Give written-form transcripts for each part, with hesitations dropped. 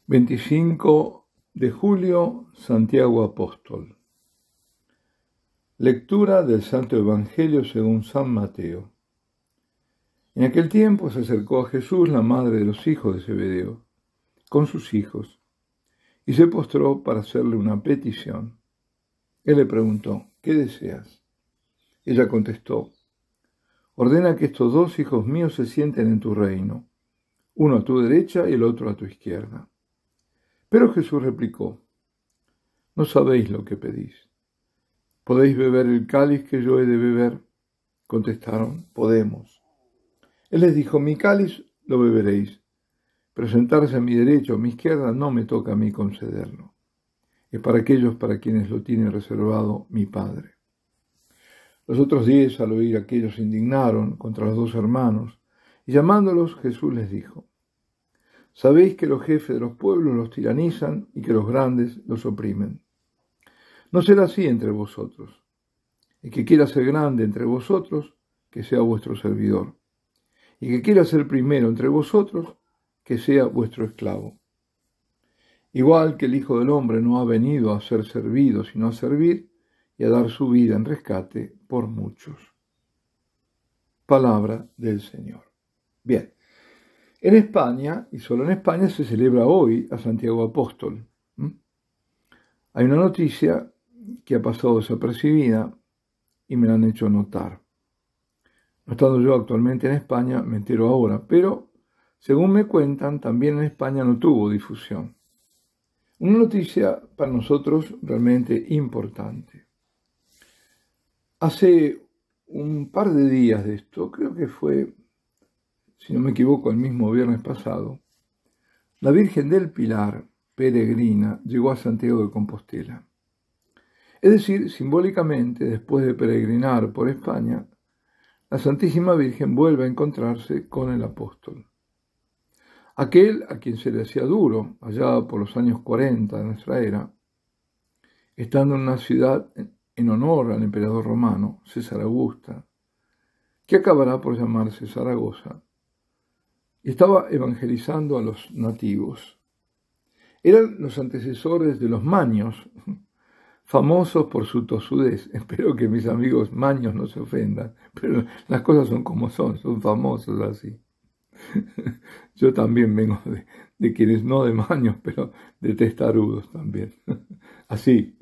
25 de julio, Santiago Apóstol. Lectura del Santo Evangelio según San Mateo. En aquel tiempo se acercó a Jesús la madre de los hijos de Zebedeo, con sus hijos, y se postró para hacerle una petición. Él le preguntó: ¿qué deseas? Ella contestó: ordena que estos dos hijos míos se sienten en tu reino, uno a tu derecha y el otro a tu izquierda. Pero Jesús replicó: no sabéis lo que pedís. ¿Podéis beber el cáliz que yo he de beber? Contestaron: podemos. Él les dijo: mi cáliz lo beberéis, pero sentarse a mi derecha o a mi izquierda no me toca a mí concederlo. Es para aquellos para quienes lo tiene reservado mi Padre. Los otros 10, al oír aquello, se indignaron contra los dos hermanos, y llamándolos, Jesús les dijo: sabéis que los jefes de los pueblos los tiranizan y que los grandes los oprimen. No será así entre vosotros. El que quiera ser grande entre vosotros, que sea vuestro servidor. Y que quiera ser primero entre vosotros, que sea vuestro esclavo. Igual que el Hijo del Hombre no ha venido a ser servido, sino a servir y a dar su vida en rescate por muchos. Palabra del Señor. Bien. En España, y solo en España, se celebra hoy a Santiago Apóstol. Hay una noticia que ha pasado desapercibida y me la han hecho notar. No estando yo actualmente en España, me entero ahora, pero según me cuentan, también en España no tuvo difusión. Una noticia para nosotros realmente importante. Hace un par de días de esto, creo que fue, si no me equivoco, el mismo viernes pasado, la Virgen del Pilar, peregrina, llegó a Santiago de Compostela. Es decir, simbólicamente, después de peregrinar por España, la Santísima Virgen vuelve a encontrarse con el apóstol. Aquel a quien se le hacía duro, allá por los años 40 de nuestra era, estando en una ciudad en honor al emperador romano, César Augusta, que acabará por llamarse Zaragoza, y estaba evangelizando a los nativos. Eran los antecesores de los maños, famosos por su tosudez. Espero que mis amigos maños no se ofendan, pero las cosas son como son famosos así. Yo también vengo de quienes no de maños, pero de testarudos también. Así,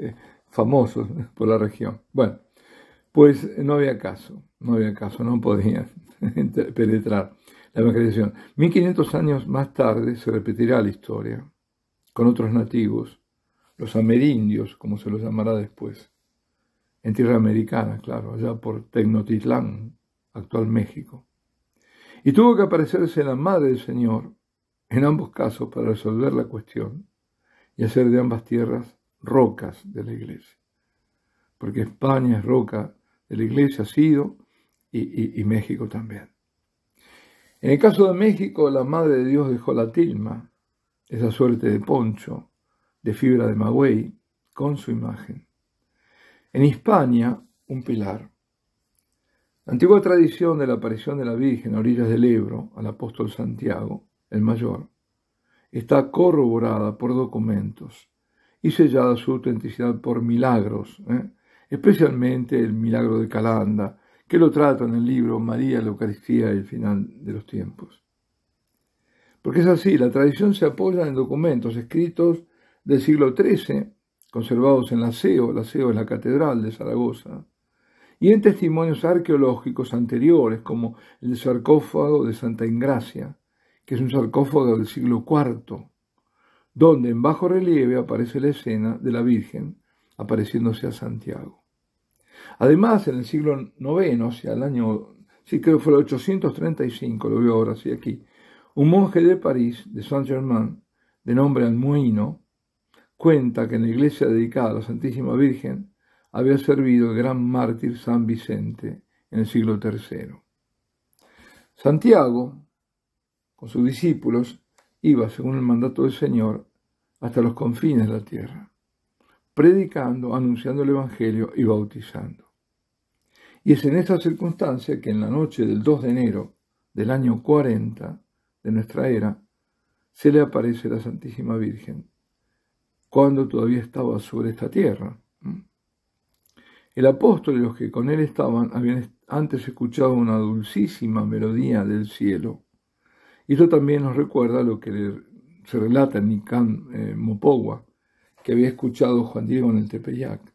famosos por la región. Bueno, pues no había caso, no podían penetrar la evangelización. 1500 años más tarde se repetirá la historia, con otros nativos, los amerindios, como se los llamará después, en tierra americana, claro, allá por Tecnotitlán, actual México. Y tuvo que aparecerse la Madre del Señor, en ambos casos, para resolver la cuestión y hacer de ambas tierras rocas de la Iglesia. Porque España es roca de la Iglesia, ha sido, y México también. En el caso de México, la Madre de Dios dejó la tilma, esa suerte de poncho, de fibra de maguey, con su imagen. En Hispania, un pilar. La antigua tradición de la aparición de la Virgen a orillas del Ebro al apóstol Santiago, el mayor, está corroborada por documentos y sellada su autenticidad por milagros, especialmente el milagro de Calanda, que lo trata en el libro María, la Eucaristía y el final de los tiempos. Porque es así, la tradición se apoya en documentos escritos del siglo XIII, conservados en la SEO es la Catedral de Zaragoza, y en testimonios arqueológicos anteriores, como el sarcófago de Santa Ingracia, que es un sarcófago del siglo IV, donde en bajo relieve aparece la escena de la Virgen apareciéndose a Santiago. Además, en el siglo IX, o sea, el año, sí creo que fue el 835, lo veo ahora sí aquí, un monje de París, de Saint-Germain, de nombre Almuino, cuenta que en la iglesia dedicada a la Santísima Virgen había servido el gran mártir San Vicente en el siglo III. Santiago, con sus discípulos, iba, según el mandato del Señor, hasta los confines de la tierra, predicando, anunciando el Evangelio y bautizando. Y es en esta circunstancia que en la noche del 2 de enero del año 40 de nuestra era, se le aparece la Santísima Virgen, cuando todavía estaba sobre esta tierra. El apóstol y los que con él estaban habían antes escuchado una dulcísima melodía del cielo. Y esto también nos recuerda lo que se relata en Nicán Mopogua, que había escuchado Juan Diego en el Tepeyac.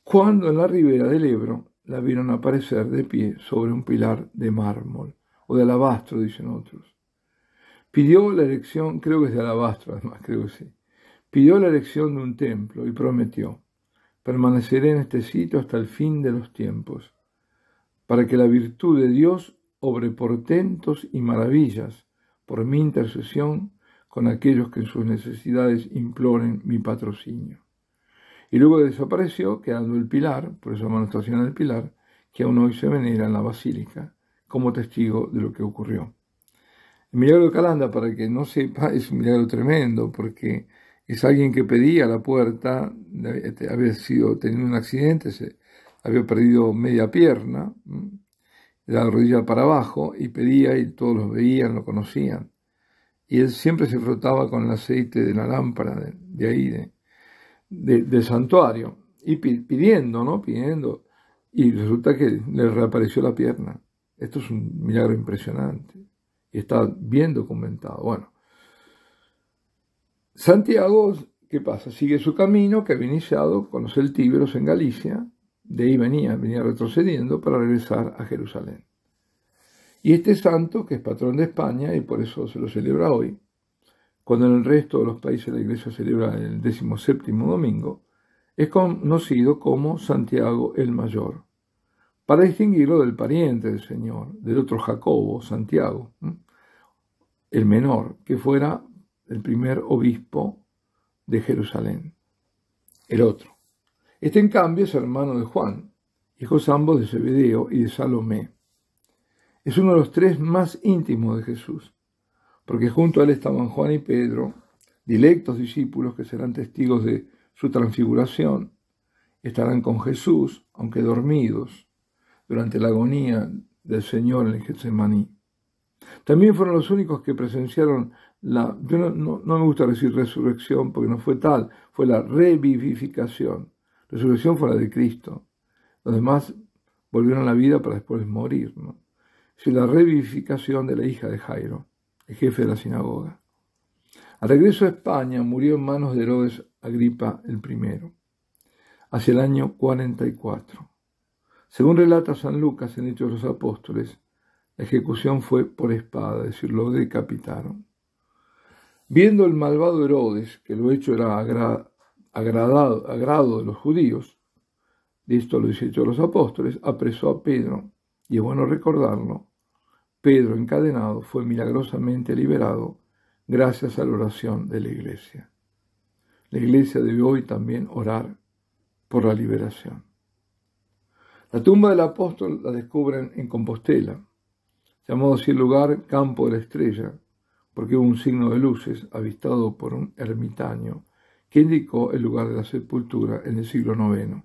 Cuando en la ribera del Ebro la vieron aparecer de pie sobre un pilar de mármol, o de alabastro, dicen otros. Pidió la erección, creo que es de alabastro además, creo que sí. Pidió la erección de un templo y prometió: permaneceré en este sitio hasta el fin de los tiempos, para que la virtud de Dios obre portentos y maravillas por mi intercesión con aquellos que en sus necesidades imploren mi patrocinio. Y luego desapareció, quedando el pilar, por eso llaman Nuestra Señora del Pilar, que aún hoy se venera en la basílica, como testigo de lo que ocurrió. El milagro de Calanda, para que no sepa, es un milagro tremendo, porque es alguien que pedía a la puerta, había tenido un accidente, había perdido media pierna, de la rodilla para abajo, y pedía, y todos los veían, lo conocían. Y él siempre se frotaba con el aceite de la lámpara de ahí, del santuario, y pidiendo, ¿no? Pidiendo, y resulta que le reapareció la pierna. Esto es un milagro impresionante, y está bien documentado. Bueno, Santiago, ¿qué pasa? Sigue su camino que había iniciado con los celtíberos en Galicia, de ahí venía retrocediendo para regresar a Jerusalén. Y este santo, que es patrón de España, y por eso se lo celebra hoy, cuando en el resto de los países la Iglesia celebra el 17º domingo, es conocido como Santiago el Mayor, para distinguirlo del pariente del Señor, del otro Jacobo, Santiago, el menor, que fuera el primer obispo de Jerusalén, el otro. Este, en cambio, es hermano de Juan, hijos ambos de Zebedeo y de Salomé. Es uno de los tres más íntimos de Jesús, porque junto a él estaban Juan y Pedro, dilectos discípulos que serán testigos de su transfiguración, estarán con Jesús, aunque dormidos, durante la agonía del Señor en el Getsemaní. También fueron los únicos que presenciaron yo no me gusta decir resurrección porque no fue tal, fue la revivificación. Resurrección fue la de Cristo. Los demás volvieron a la vida para después morir, ¿no? Es la revivificación de la hija de Jairo, el jefe de la sinagoga. Al regreso a España murió en manos de Herodes Agripa I, hacia el año 44. Según relata San Lucas en Hechos de los Apóstoles, la ejecución fue por espada, es decir, lo decapitaron. Viendo el malvado Herodes que lo hecho era agrado de los judíos, de esto lo dice Hechos de los Apóstoles, apresó a Pedro, y es bueno recordarlo. Pedro, encadenado, fue milagrosamente liberado gracias a la oración de la Iglesia. La Iglesia debe hoy también orar por la liberación. La tumba del apóstol la descubren en Compostela, llamado así el lugar Campo de la Estrella, porque hubo un signo de luces avistado por un ermitaño que indicó el lugar de la sepultura en el siglo IX.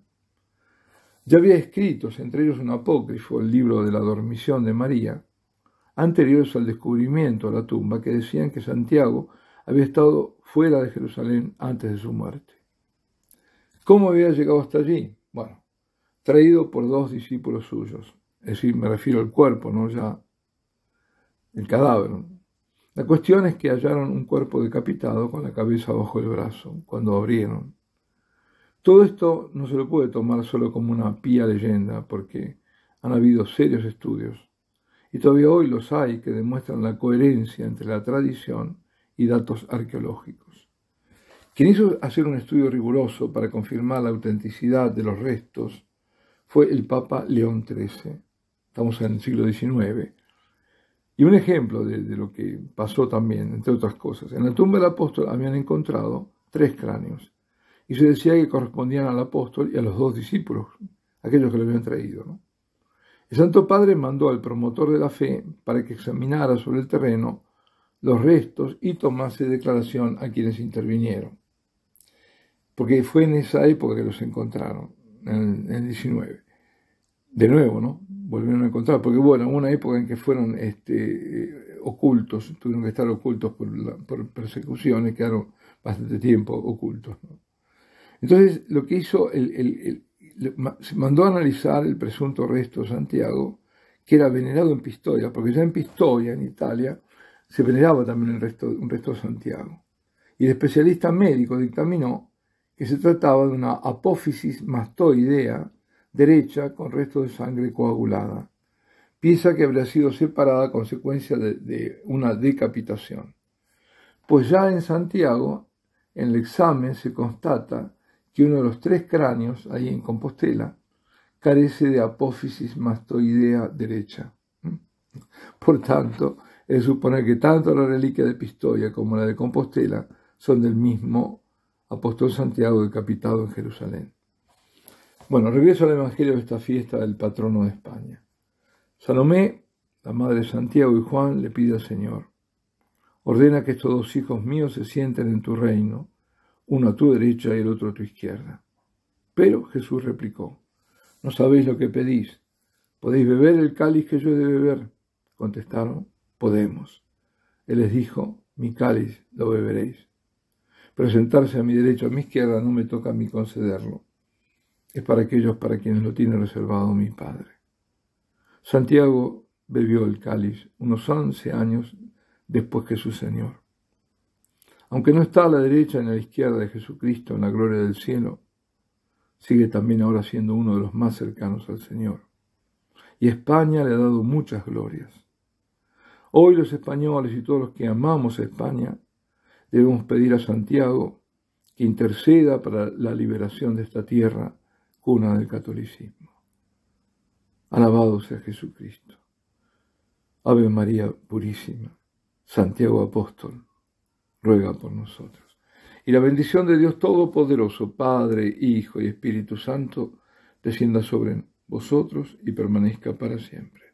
Ya había escritos, entre ellos un apócrifo, el libro de la dormición de María, anteriores al descubrimiento de la tumba, que decían que Santiago había estado fuera de Jerusalén antes de su muerte. ¿Cómo había llegado hasta allí? Bueno, traído por dos discípulos suyos, es decir, me refiero al cuerpo, no ya el cadáver. La cuestión es que hallaron un cuerpo decapitado con la cabeza bajo el brazo, cuando abrieron. Todo esto no se lo puede tomar solo como una pía leyenda, porque han habido serios estudios, y todavía hoy los hay que demuestran la coherencia entre la tradición y datos arqueológicos. Quien hizo hacer un estudio riguroso para confirmar la autenticidad de los restos fue el Papa León XIII. Estamos en el siglo XIX. Y un ejemplo de lo que pasó también, entre otras cosas. En la tumba del apóstol habían encontrado 3 cráneos, y se decía que correspondían al apóstol y a los 2 discípulos, aquellos que lo habían traído, ¿no? El Santo Padre mandó al promotor de la fe para que examinara sobre el terreno los restos y tomase declaración a quienes intervinieron. Porque fue en esa época que los encontraron, en el 19. De nuevo, ¿no? Volvieron a encontrar, porque bueno, hubo una época en que fueron ocultos, tuvieron que estar ocultos por persecuciones, quedaron bastante tiempo ocultos, ¿no? Entonces, lo que hizo, se mandó a analizar el presunto resto de Santiago, que era venerado en Pistoia, porque ya en Pistoia, en Italia, se veneraba también un resto de Santiago. Y el especialista médico dictaminó que se trataba de una apófisis mastoidea derecha con resto de sangre coagulada, pieza que habría sido separada a consecuencia de una decapitación. Pues ya en Santiago, en el examen se constata que uno de los 3 cráneos, ahí en Compostela, carece de apófisis mastoidea derecha. Por tanto, es suponer que tanto la reliquia de Pistoia como la de Compostela son del mismo apóstol Santiago decapitado en Jerusalén. Bueno, regreso al Evangelio de esta fiesta del patrono de España. Salomé, la madre de Santiago y Juan, le pide al Señor: ordena que estos 2 hijos míos se sienten en tu reino, uno a tu derecha y el otro a tu izquierda. Pero Jesús replicó: no sabéis lo que pedís. ¿Podéis beber el cáliz que yo he de beber? Contestaron: podemos. Él les dijo: mi cáliz lo beberéis. Pero sentarse a mi derecha o a mi izquierda no me toca a mí concederlo. Es para aquellos para quienes lo tiene reservado mi Padre. Santiago bebió el cáliz unos 11 años después que su Señor. Aunque no está a la derecha ni a la izquierda de Jesucristo en la gloria del cielo, sigue también ahora siendo uno de los más cercanos al Señor. Y España le ha dado muchas glorias. Hoy los españoles y todos los que amamos a España debemos pedir a Santiago que interceda para la liberación de esta tierra, cuna del catolicismo. Alabado sea Jesucristo. Ave María Purísima, Santiago Apóstol, ruega por nosotros. Y la bendición de Dios Todopoderoso, Padre, Hijo y Espíritu Santo, descienda sobre vosotros y permanezca para siempre.